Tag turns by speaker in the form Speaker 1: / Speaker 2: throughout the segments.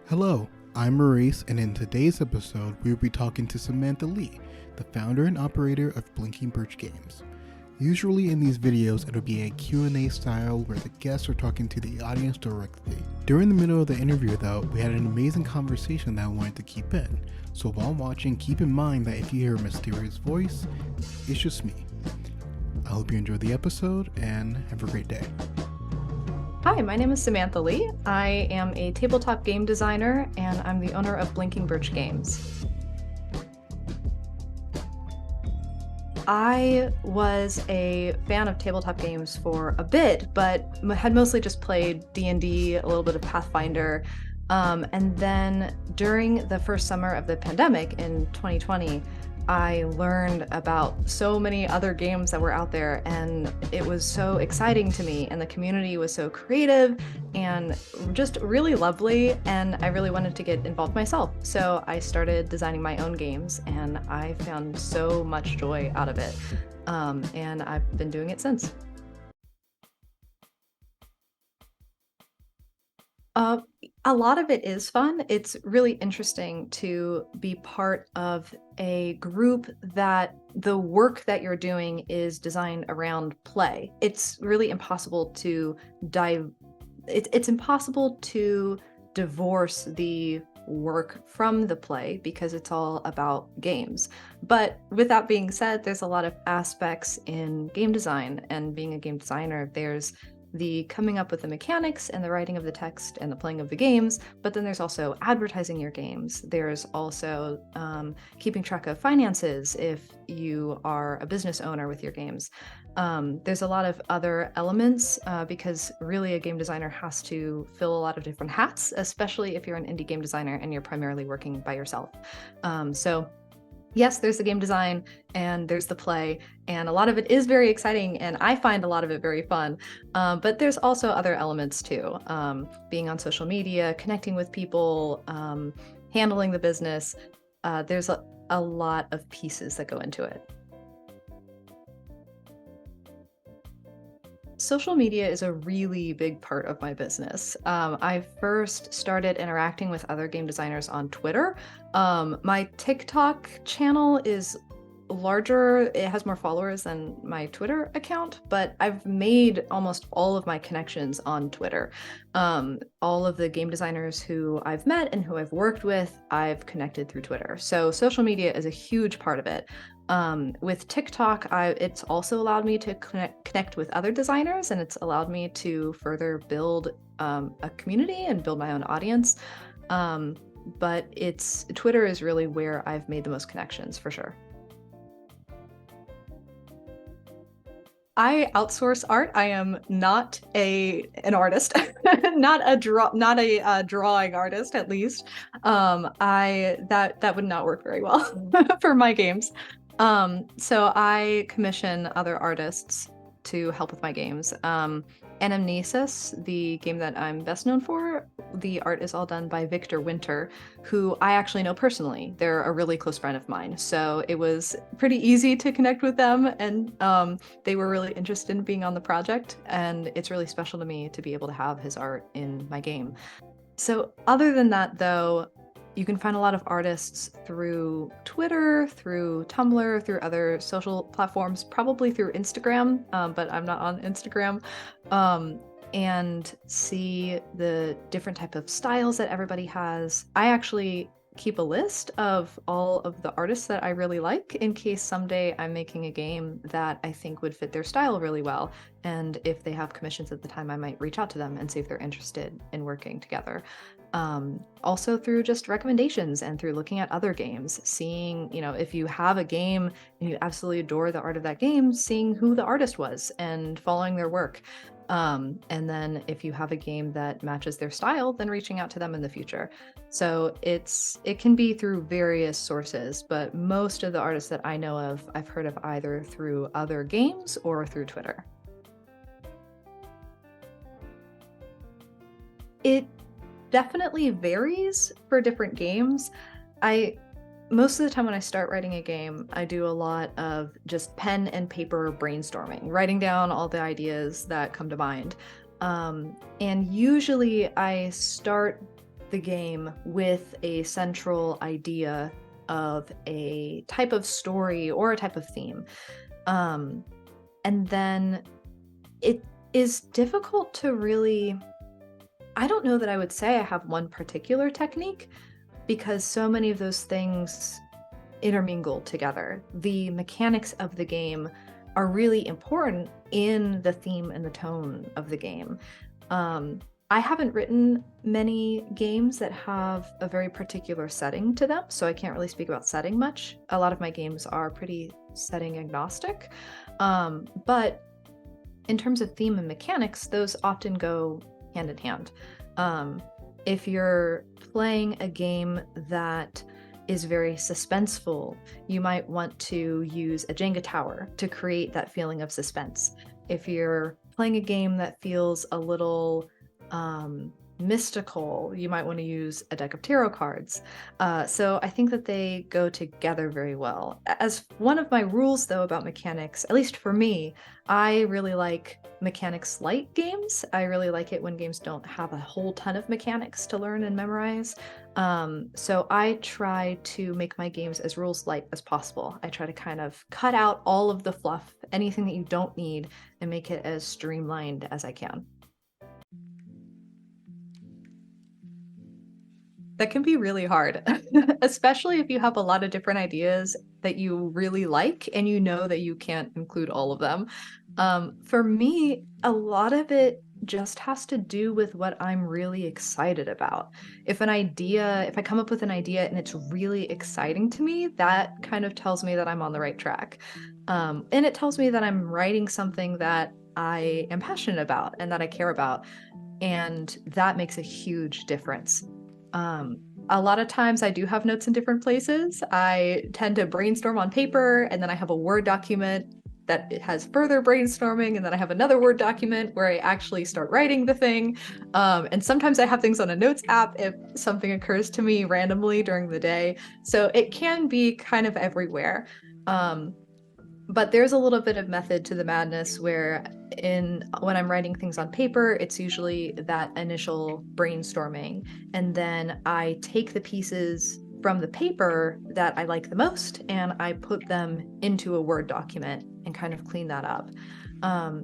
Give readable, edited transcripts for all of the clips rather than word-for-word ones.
Speaker 1: Hello, I'm Maurice, and in today's episode, we will be talking to Samantha Leigh, the founder and operator of Birch Games. Usually in these videos, it'll be a Q&A style where the guests are talking to the audience directly. During the middle of the interview though, we had an amazing conversation that I wanted to keep in. So while watching, keep in mind that if you hear a mysterious voice, it's just me. I hope you enjoy the episode and have a great day.
Speaker 2: Hi, my name is Samantha Leigh. I am a tabletop game designer and I'm the owner of Birch Games. I was a fan of tabletop games for a bit, but had mostly just played D&D, a little bit of Pathfinder. And then during the first summer of the pandemic in 2020, I learned about so many other games that were out there, and it was so exciting to me, and the community was so creative and just really lovely, and I really wanted to get involved myself. So I started designing my own games, and I found so much joy out of it, and I've been doing it since. A lot of it is fun. It's really interesting to be part of a group that the work that you're doing is designed around play. It's really impossible to it's impossible to divorce the work from the play because it's all about games. But with that being said, there's a lot of aspects in game design, and being a game designer, there's the coming up with the mechanics and the writing of the text and the playing of the games, but then there's also advertising your games. There's also keeping track of finances if you are a business owner with your games. There's a lot of other elements because really a game designer has to fill a lot of different hats, especially if you're an indie game designer and you're primarily working by yourself. So yes, there's the game design and there's the play, and a lot of it is very exciting, and I find a lot of it very fun. But there's also other elements too. Being on social media, connecting with people, handling the business. There's a lot of pieces that go into it. Social media is a really big part of my business. I first started interacting with other game designers on Twitter. My TikTok channel is larger. It has more followers than my Twitter account, but I've made almost all of my connections on Twitter. All of the game designers who I've met and who I've worked with, I've connected through Twitter. So social media is a huge part of it. With TikTok, it's also allowed me to connect with other designers, and it's allowed me to further build a community and build my own audience. But Twitter is really where I've made the most connections, for sure. I outsource art. I am not an artist, not a drawing artist, at least. That would not work very well for my games. So I commission other artists to help with my games. Anamnesis, the game that I'm best known for, the art is all done by Victor Winter, who I actually know personally. They're a really close friend of mine, so it was pretty easy to connect with them, and they were really interested in being on the project, and it's really special to me to be able to have his art in my game. So other than that, though, you can find a lot of artists through Twitter, through Tumblr, through other social platforms, probably through Instagram, but I'm not on Instagram, and see the different type of styles that everybody has. I actually keep a list of all of the artists that I really like in case someday I'm making a game that I think would fit their style really well. And if they have commissions at the time, I might reach out to them and see if they're interested in working together. Also through just recommendations and through looking at other games, seeing, if you have a game and you absolutely adore the art of that game, seeing who the artist was and following their work. And then if you have a game that matches their style, then reaching out to them in the future. So it can be through various sources, but most of the artists that I know of, I've heard of either through other games or through Twitter. It definitely varies for different games. Most of the time when I start writing a game, I do a lot of just pen and paper brainstorming, writing down all the ideas that come to mind. And usually I start the game with a central idea of a type of story or a type of theme. And then it is difficult to really, I don't know that I would say I have one particular technique, because so many of those things intermingle together. The mechanics of the game are really important in the theme and the tone of the game. I haven't written many games that have a very particular setting to them, so I can't really speak about setting much. A lot of my games are pretty setting agnostic. But in terms of theme and mechanics, those often go hand in hand. If you're playing a game that is very suspenseful, you might want to use a Jenga tower to create that feeling of suspense. If you're playing a game that feels a little mystical, you might want to use a deck of tarot cards. So I think that they go together very well. As one of my rules, though, about mechanics, at least for me, I really like mechanics light games. I really like it when games don't have a whole ton of mechanics to learn and memorize. So I try to make my games as rules light as possible. I try to kind of cut out all of the fluff, anything that you don't need, and make it as streamlined as I can. That can be really hard, especially if you have a lot of different ideas that you really like and you know that you can't include all of them. For me, a lot of it just has to do with what I'm really excited about. If I come up with an idea and it's really exciting to me, that kind of tells me that I'm on the right track. And it tells me that I'm writing something that I am passionate about and that I care about. And that makes a huge difference. A lot of times I do have notes in different places. I tend to brainstorm on paper, and then I have a Word document that it has further brainstorming, and then I have another Word document where I actually start writing the thing. And sometimes I have things on a notes app if something occurs to me randomly during the day. So it can be kind of everywhere. But there's a little bit of method to the madness where when I'm writing things on paper, it's usually that initial brainstorming. And then I take the pieces from the paper that I like the most and I put them into a Word document and kind of clean that up.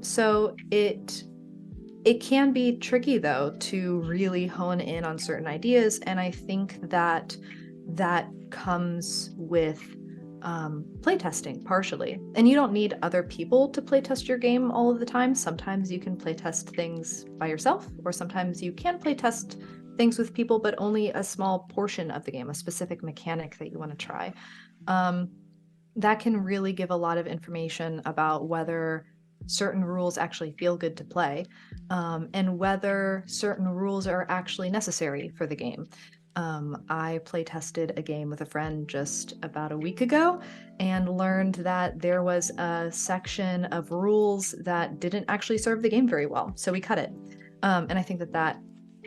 Speaker 2: So it can be tricky, though, to really hone in on certain ideas. And I think that comes with playtesting partially. And you don't need other people to playtest your game all of the time. Sometimes you can playtest things by yourself, or sometimes you can playtest things with people, but only a small portion of the game, a specific mechanic that you want to try. That can really give a lot of information about whether certain rules actually feel good to play, and whether certain rules are actually necessary for the game. I playtested a game with a friend just about a week ago and learned that there was a section of rules that didn't actually serve the game very well, so we cut it. And I think that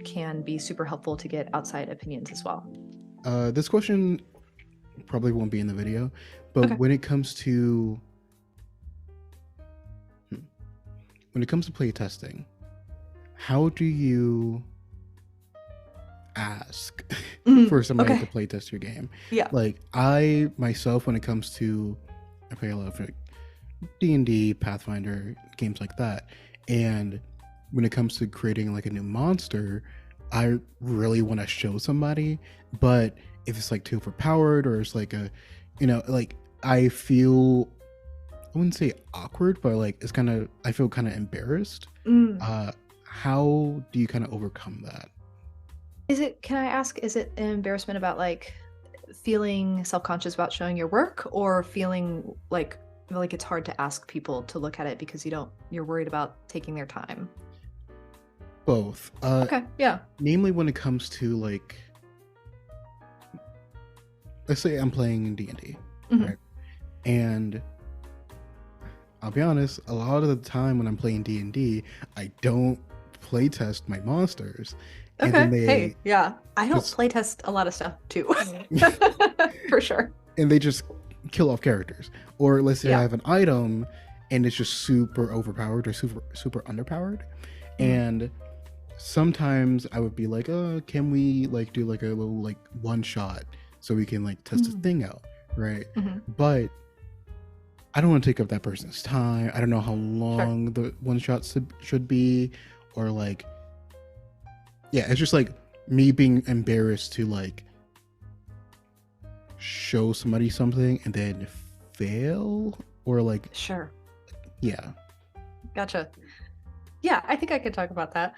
Speaker 2: can be super helpful to get outside opinions as well.
Speaker 1: This question probably won't be in the video, but
Speaker 2: Okay.
Speaker 1: when it comes to playtesting, how do you ask for somebody to playtest your game?
Speaker 2: Yeah.
Speaker 1: Like, I myself, when it comes to, I play a lot of D&D, Pathfinder, games like that, and when it comes to creating like a new monster, I really want to show somebody, but if it's like too overpowered, or it's like like I wouldn't say awkward, but like I feel kind of embarrassed. How do you kind of overcome that?
Speaker 2: Can I ask, is it an embarrassment about like feeling self-conscious about showing your work, or feeling like it's hard to ask people to look at it because you're worried about taking their time?
Speaker 1: Both.
Speaker 2: Okay, yeah.
Speaker 1: Namely, when it comes to like, let's say I'm playing D&D, right? And I'll be honest, a lot of the time when I'm playing D&D, I don't playtest my monsters.
Speaker 2: Okay.
Speaker 1: And then
Speaker 2: I don't playtest a lot of stuff too, for sure.
Speaker 1: And they just kill off characters. Or let's say I have an item and it's just super overpowered or super underpowered. And sometimes I would be like, oh, can we like do like a little like one shot so we can like test this thing out, right?
Speaker 2: Mm-hmm.
Speaker 1: But I don't want to take up that person's time. I don't know how
Speaker 2: Sure.
Speaker 1: long the one shot should be, or like, yeah, it's just like me being embarrassed to like show somebody something and then fail, or like,
Speaker 2: Sure.
Speaker 1: yeah.
Speaker 2: Gotcha. Yeah, I think I could talk about that.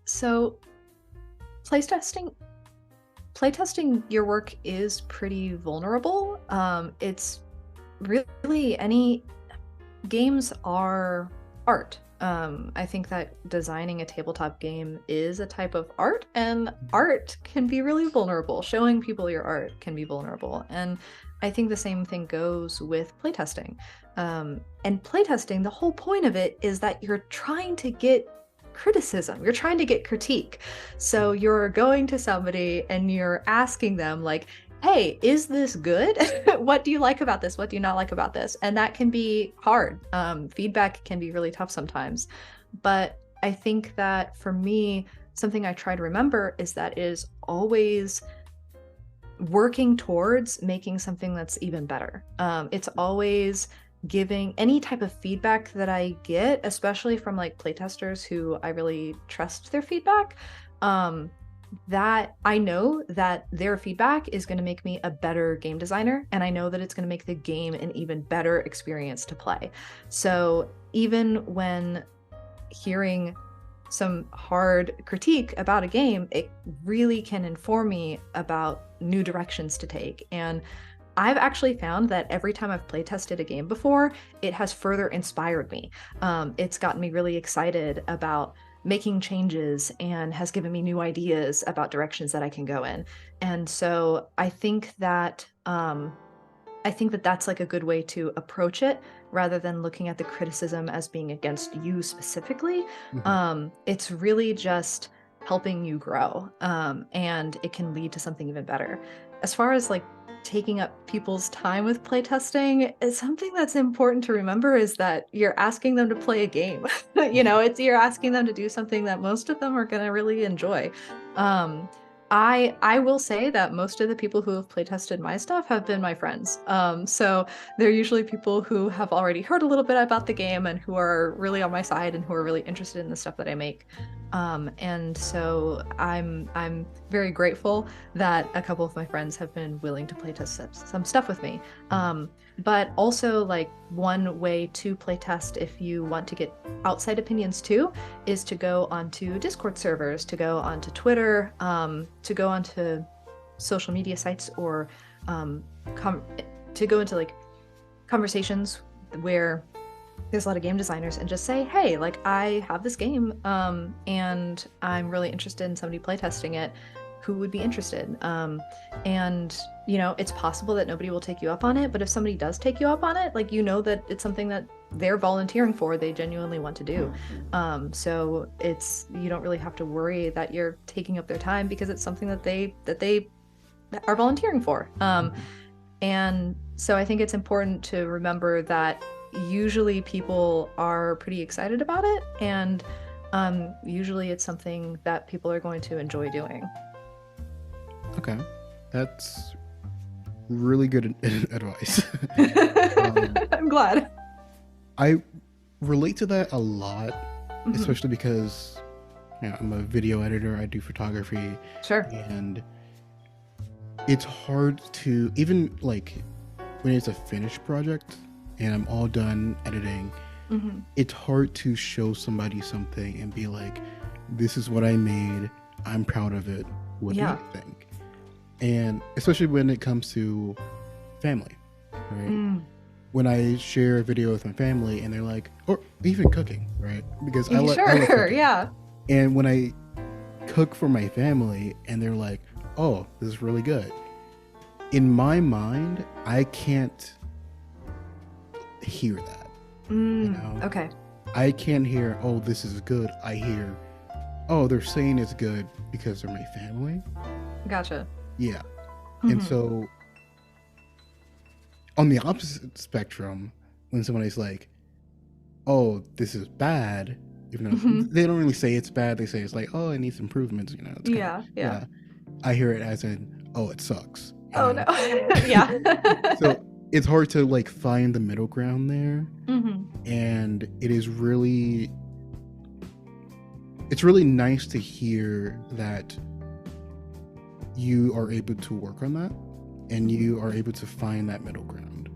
Speaker 2: So playtesting your work is pretty vulnerable. It's really, any games are art. I think that designing a tabletop game is a type of art, and art can be really vulnerable. Showing people your art can be vulnerable. And I think the same thing goes with playtesting. And playtesting, the whole point of it is that you're trying to get criticism, you're trying to get critique. So you're going to somebody and you're asking them, like, hey, is this good? What do you like about this? What do you not like about this? And that can be hard. Feedback can be really tough sometimes. But I think that for me, something I try to remember is that it is always working towards making something that's even better. It's always giving any type of feedback that I get, especially from like playtesters who I really trust their feedback. That I know that their feedback is going to make me a better game designer, and I know that it's going to make the game an even better experience to play. So even when hearing some hard critique about a game, it really can inform me about new directions to take. And I've actually found that every time I've playtested a game before, it has further inspired me. It's gotten me really excited about making changes and has given me new ideas about directions that I can go in. And so I think that that's like a good way to approach it, rather than looking at the criticism as being against you specifically. It's really just helping you grow, and it can lead to something even better. As far as like taking up people's time with playtesting, is something that's important to remember is that you're asking them to play a game. You're asking them to do something that most of them are going to really enjoy. I will say that most of the people who have playtested my stuff have been my friends. So they're usually people who have already heard a little bit about the game and who are really on my side and who are really interested in the stuff that I make. And so I'm very grateful that a couple of my friends have been willing to playtest some stuff with me. But also, like, one way to playtest if you want to get outside opinions too is to go onto Discord servers, to go onto Twitter, to go onto social media sites, or to go into like conversations where there's a lot of game designers, and just say, hey, like, I have this game, and I'm really interested in somebody playtesting it. Who would be interested? And it's possible that nobody will take you up on it, but if somebody does take you up on it, like, that it's something that they're volunteering for, they genuinely want to do. So you don't really have to worry that you're taking up their time, because it's something that they are volunteering for. And so I think it's important to remember that usually people are pretty excited about it, and usually it's something that people are going to enjoy doing.
Speaker 1: Okay, that's really good advice.
Speaker 2: I'm glad.
Speaker 1: I relate to that a lot, especially because I'm a video editor, I do photography.
Speaker 2: Sure.
Speaker 1: And it's hard to, even like when it's a finished project and I'm all done editing, it's hard to show somebody something and be like, this is what I made, I'm proud of it, what do you think? And especially when it comes to family, right? When I share a video with my family and they're like, or even cooking, right? Because I love cooking.
Speaker 2: Yeah.
Speaker 1: And when I cook for my family and they're like, oh, this is really good. In my mind, I can't hear that.
Speaker 2: Okay.
Speaker 1: I can't hear, oh, this is good. I hear, oh, they're saying it's good because they're my family.
Speaker 2: Gotcha.
Speaker 1: Yeah. And so on the opposite spectrum, when someone is like, oh, this is bad, Even though
Speaker 2: Hmm.
Speaker 1: they don't really say it's bad, they say it's like, oh, it needs improvements. It's kind of,
Speaker 2: Yeah, yeah.
Speaker 1: yeah. I hear it as in, oh, it sucks.
Speaker 2: Oh no. Yeah.
Speaker 1: So it's hard to like find the middle ground there,
Speaker 2: Hmm.
Speaker 1: and it's really nice to hear that you are able to work on that and you are able to find that middle ground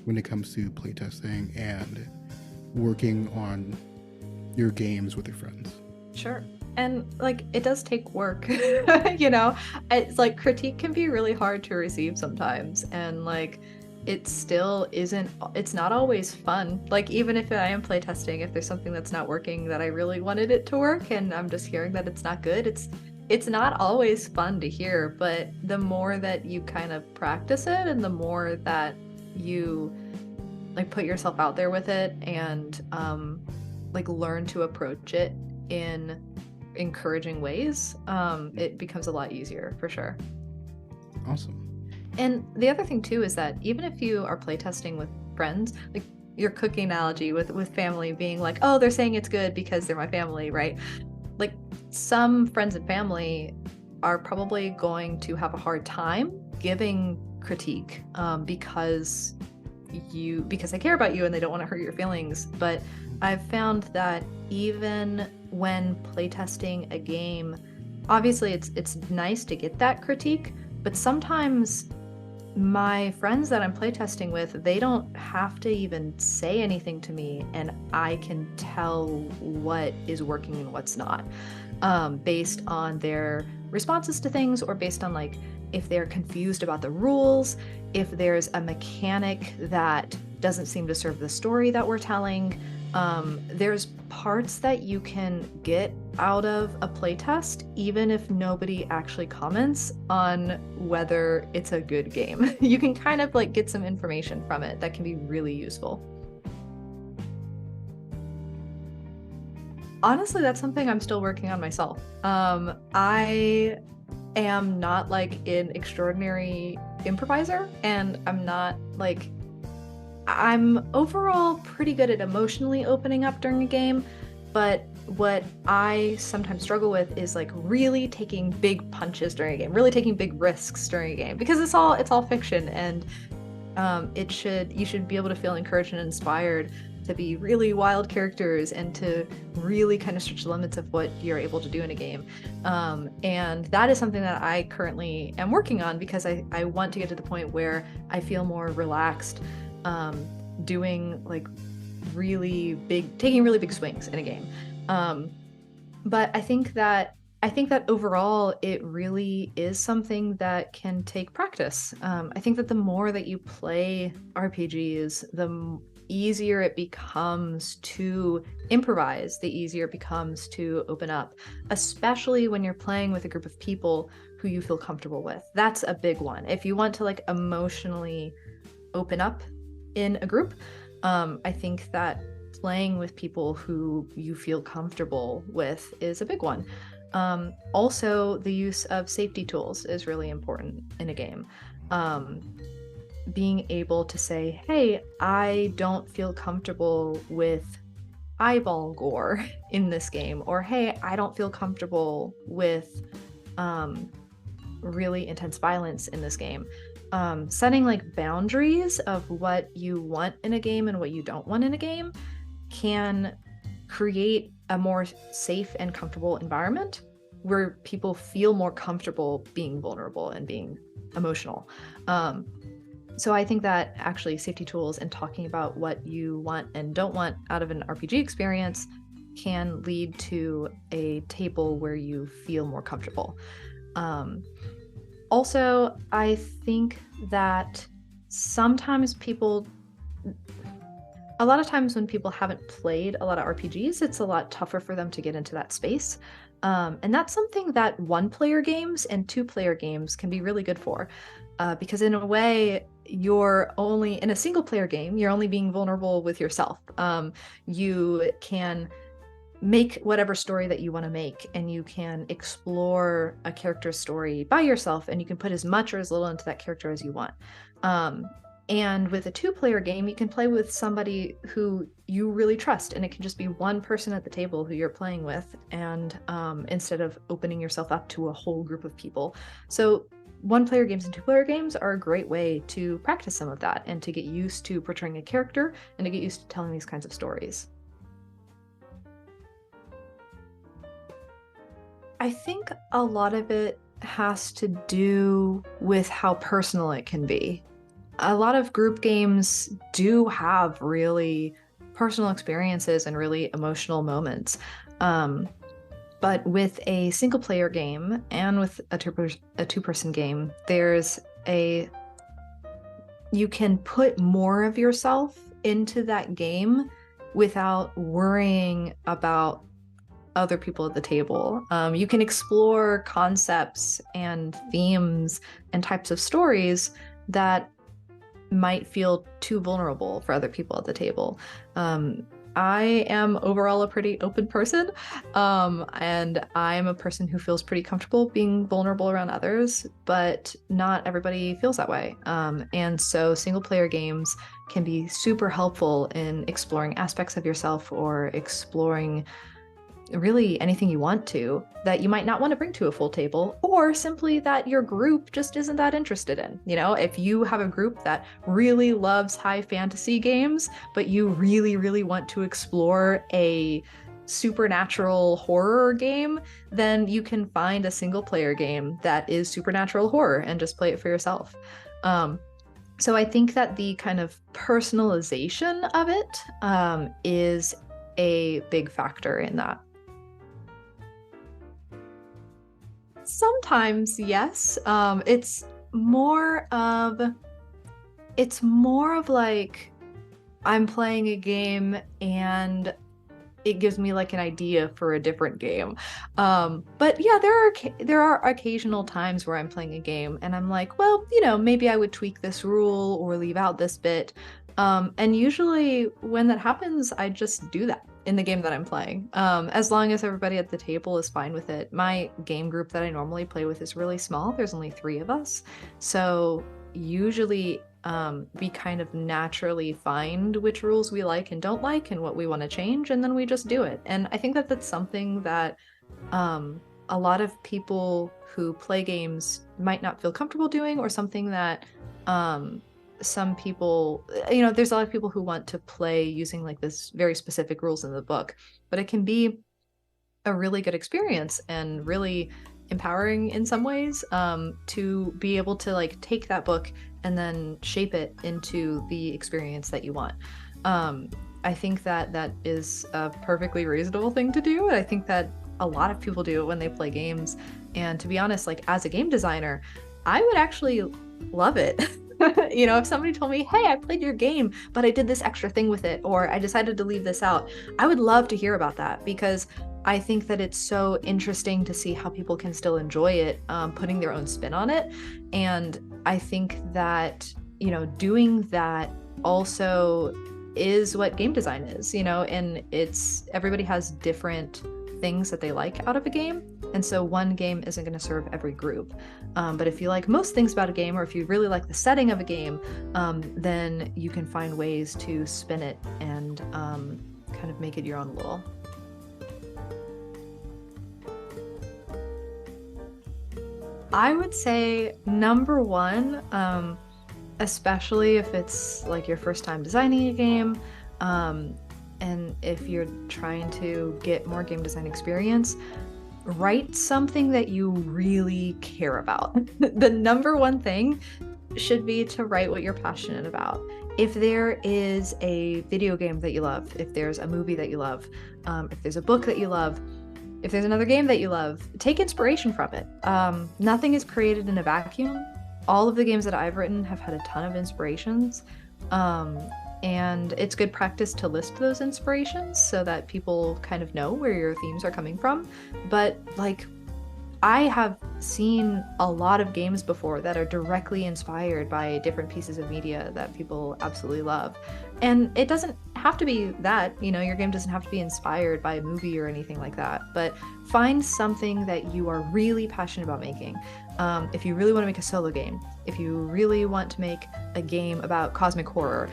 Speaker 1: when it comes to playtesting and working on your games with your friends.
Speaker 2: Sure. And like it does take work, you know? It's like critique can be really hard to receive sometimes. And like it still isn't, it's not always fun. Like even if I am playtesting, if there's something that's not working that I really wanted it to work and I'm just hearing that it's not good, it's not always fun to hear, but the more that you kind of practice it and the more that you like put yourself out there with it and like learn to approach it in encouraging ways, it becomes a lot easier for sure.
Speaker 1: Awesome.
Speaker 2: And the other thing too is that even if you are playtesting with friends, like your cooking analogy with family being like, oh, they're saying it's good because they're my family, right? Like some friends and family are probably going to have a hard time giving critique because they care about you and they don't want to hurt your feelings. But I've found that even when playtesting a game, obviously it's nice to get that critique, but sometimes my friends that I'm playtesting with, they don't have to even say anything to me, and I can tell what is working and what's not, based on their responses to things, or based on like if they're confused about the rules, if there's a mechanic that doesn't seem to serve the story that we're telling. There's parts that you can get out of a playtest, even if nobody actually comments on whether it's a good game. You can kind of like get some information from it that can be really useful. Honestly, that's something I'm still working on myself. I am not like an extraordinary improviser, and I'm overall pretty good at emotionally opening up during a game, but what I sometimes struggle with is like really taking big punches during a game, really taking big risks during a game, because it's all fiction, and you should be able to feel encouraged and inspired to be really wild characters and to really kind of stretch the limits of what you're able to do in a game. And that is something that I currently am working on, because I want to get to the point where I feel more relaxed doing like taking really big swings in a game. But I think that overall it really is something that can take practice. I think that the more that you play RPGs, the easier it becomes to improvise, the easier it becomes to open up, especially when you're playing with a group of people who you feel comfortable with. That's a big one. If you want to like emotionally open up in a group, I think that playing with people who you feel comfortable with is a big one. Also, the use of safety tools is really important in a game. Being able to say, hey, I don't feel comfortable with eyeball gore in this game, or hey, I don't feel comfortable with really intense violence in this game. Setting like boundaries of what you want in a game and what you don't want in a game can create a more safe and comfortable environment where people feel more comfortable being vulnerable and being emotional. So I think that actually safety tools and talking about what you want and don't want out of an RPG experience can lead to a table where you feel more comfortable. Also, I think that a lot of times when people haven't played a lot of RPGs, it's a lot tougher for them to get into that space. And that's something that one-player games and two-player games can be really good for. Because in a way, in a single-player game, you're only being vulnerable with yourself. You can make whatever story that you want to make, and you can explore a character's story by yourself, and you can put as much or as little into that character as you want. And with a 2-player game, you can play with somebody who you really trust, and it can just be one person at the table who you're playing with, and instead of opening yourself up to a whole group of people. So 1-player games and 2-player games are a great way to practice some of that and to get used to portraying a character and to get used to telling these kinds of stories. I think a lot of it has to do with how personal it can be. A lot of group games do have really personal experiences and really emotional moments. But with a single player game and with a two-person game, you can put more of yourself into that game without worrying about other people at the table. You can explore concepts and themes and types of stories that might feel too vulnerable for other people at the table. I am overall a pretty open person, and I'm a person who feels pretty comfortable being vulnerable around others, but not everybody feels that way. And so single player games can be super helpful in exploring aspects of yourself or exploring really anything you want to that you might not want to bring to a full table, or simply that your group just isn't that interested in. You know, if you have a group that really loves high fantasy games, but you really, really want to explore a supernatural horror game, then you can find a single player game that is supernatural horror and just play it for yourself. So I think that the kind of personalization of it is a big factor in that. Sometimes, yes. It's more of like I'm playing a game and it gives me like an idea for a different game. But yeah, there are occasional times where I'm playing a game and I'm like, well, you know, maybe I would tweak this rule or leave out this bit. And usually when that happens, I just do that in the game that I'm playing, as long as everybody at the table is fine with it. My game group that I normally play with is really small. There's only 3 of us. So usually we kind of naturally find which rules we like and don't like and what we want to change, and then we just do it. And I think that that's something that a lot of people who play games might not feel comfortable doing, or something that some people, you know, there's a lot of people who want to play using like this very specific rules in the book, but it can be a really good experience and really empowering in some ways, to be able to like take that book and then shape it into the experience that you want. I think that that is a perfectly reasonable thing to do. And I think that a lot of people do it when they play games. And to be honest, like as a game designer, I would actually love it. You know, if somebody told me, hey, I played your game, but I did this extra thing with it, or I decided to leave this out, I would love to hear about that, because I think that it's so interesting to see how people can still enjoy it, putting their own spin on it. And I think that, you know, doing that also is what game design is, you know, and everybody has different things that they like out of a game. And so one game isn't going to serve every group. But if you like most things about a game, or if you really like the setting of a game, then you can find ways to spin it and kind of make it your own little. I would say number one, especially if it's like your first time designing a game, and if you're trying to get more game design experience, write something that you really care about. The number one thing should be to write what you're passionate about. If there is a video game that you love, if there's a movie that you love, if there's a book that you love, if there's another game that you love, take inspiration from it. Nothing is created in a vacuum. All of the games that I've written have had a ton of inspirations. And it's good practice to list those inspirations so that people kind of know where your themes are coming from. But like, I have seen a lot of games before that are directly inspired by different pieces of media that people absolutely love. And it doesn't have to be that, your game doesn't have to be inspired by a movie or anything like that, but find something that you are really passionate about making. If you really want to make a solo game, if you really want to make a game about cosmic horror,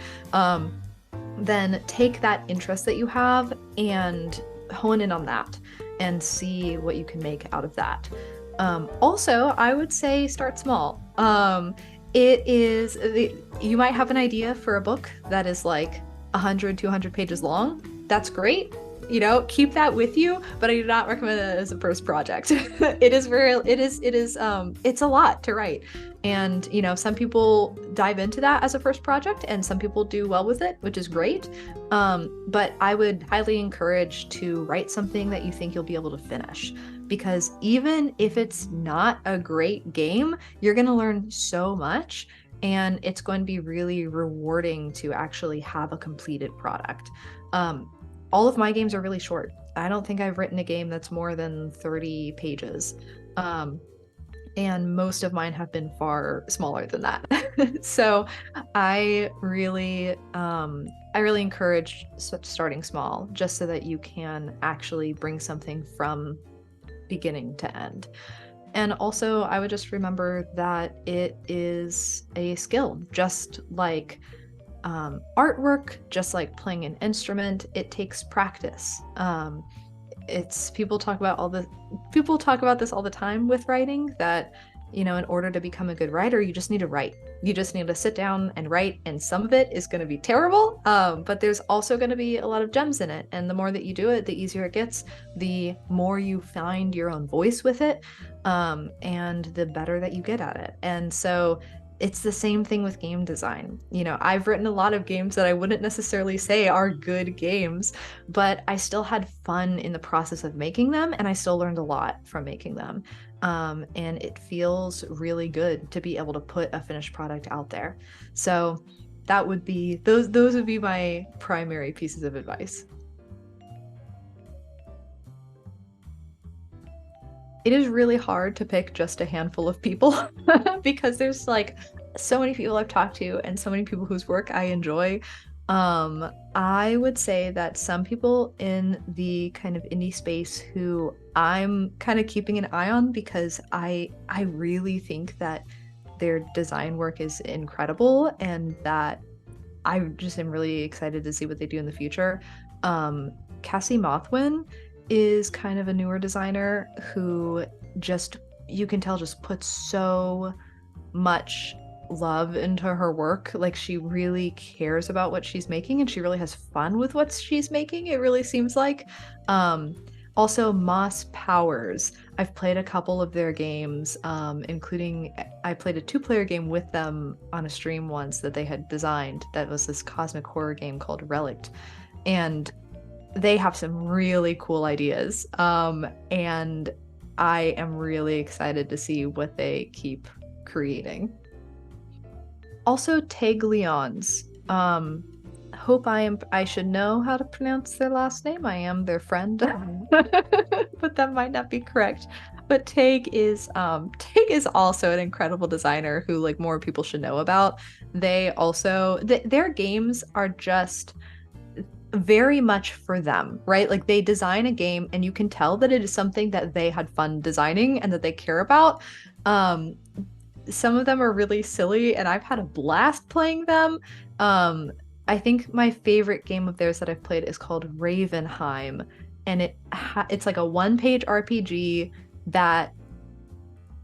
Speaker 2: then take that interest that you have and hone in on that and see what you can make out of that. Also, I would say start small. You might have an idea for a book that is like 100, 200 pages long. That's great. Keep that with you, but I do not recommend it as a first project. It's a lot to write. And, some people dive into that as a first project and some people do well with it, which is great. But I would highly encourage to write something that you think you'll be able to finish, because even if it's not a great game, you're going to learn so much and it's going to be really rewarding to actually have a completed product. All of my games are really short. I don't think I've written a game that's more than 30 pages. And most of mine have been far smaller than that. So I really encourage starting small, just so that you can actually bring something from beginning to end. And also, I would just remember that it is a skill, just like artwork, just like playing an instrument. It takes practice. People talk about this all the time with writing, that in order to become a good writer, you just need to write. You just need to sit down and write, and some of it is going to be terrible, but there's also going to be a lot of gems in it, and the more that you do it, the easier it gets, the more you find your own voice with it, and the better that you get at it. And so it's the same thing with game design. I've written a lot of games that I wouldn't necessarily say are good games, but I still had fun in the process of making them, and I still learned a lot from making them. And it feels really good to be able to put a finished product out there. So that would be, those would be my primary pieces of advice. It is really hard to pick just a handful of people because there's like so many people I've talked to and so many people whose work I enjoy. I would say that some people in the kind of indie space who I'm kind of keeping an eye on, because I really think that their design work is incredible and that I just am really excited to see what they do in the future. Cassie Mothwin is kind of a newer designer who you can tell just puts so much love into her work. Like, she really cares about what she's making and she really has fun with what she's making, it really seems like. Also, Moss Powers, I've played a couple of their games, including I played a 2-player game with them on a stream once that they had designed, that was this cosmic horror game called Relict, and they have some really cool ideas, and I am really excited to see what they keep creating. Also, Teg Leons. I should know how to pronounce their last name. I am their friend, but that might not be correct. But Teg is also an incredible designer who like more people should know about. They also their games are just very much for them, right? Like, they design a game and you can tell that it is something that they had fun designing and that they care about. Some of them are really silly and I've had a blast playing them. I think my favorite game of theirs that I've played is called Ravenheim, and it's like a 1-page RPG that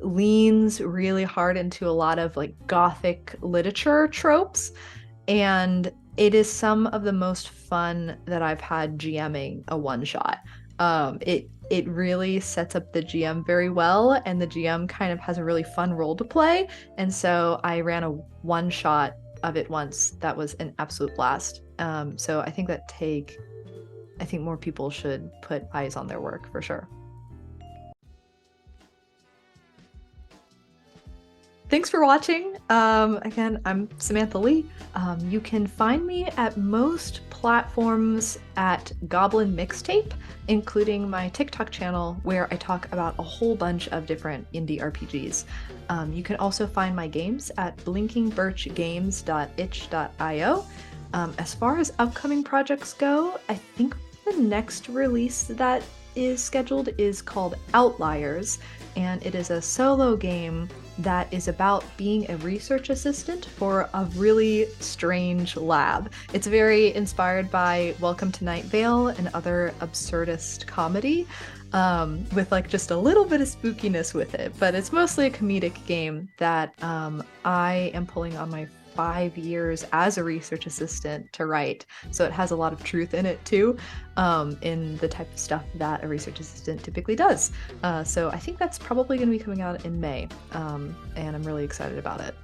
Speaker 2: leans really hard into a lot of like gothic literature tropes, and it is some of the most fun that I've had GMing a one-shot. It really sets up the GM very well, and the GM kind of has a really fun role to play, and so I ran a one-shot of it once that was an absolute blast. So I think more people should put eyes on their work for sure. Thanks for watching. Again, I'm Samantha Leigh. You can find me at most platforms at Goblin Mixtape, including my TikTok channel where I talk about a whole bunch of different indie RPGs. You can also find my games at blinkingbirchgames.itch.io. As far as upcoming projects go, I think the next release that is scheduled is called Outliers, and it is a solo game that is about being a research assistant for a really strange lab. It's very inspired by Welcome to Night Vale and other absurdist comedy, with like just a little bit of spookiness with it, but it's mostly a comedic game that I am pulling on my 5 years as a research assistant to write. So it has a lot of truth in it too, in the type of stuff that a research assistant typically does. So I think that's probably going to be coming out in May, and I'm really excited about it.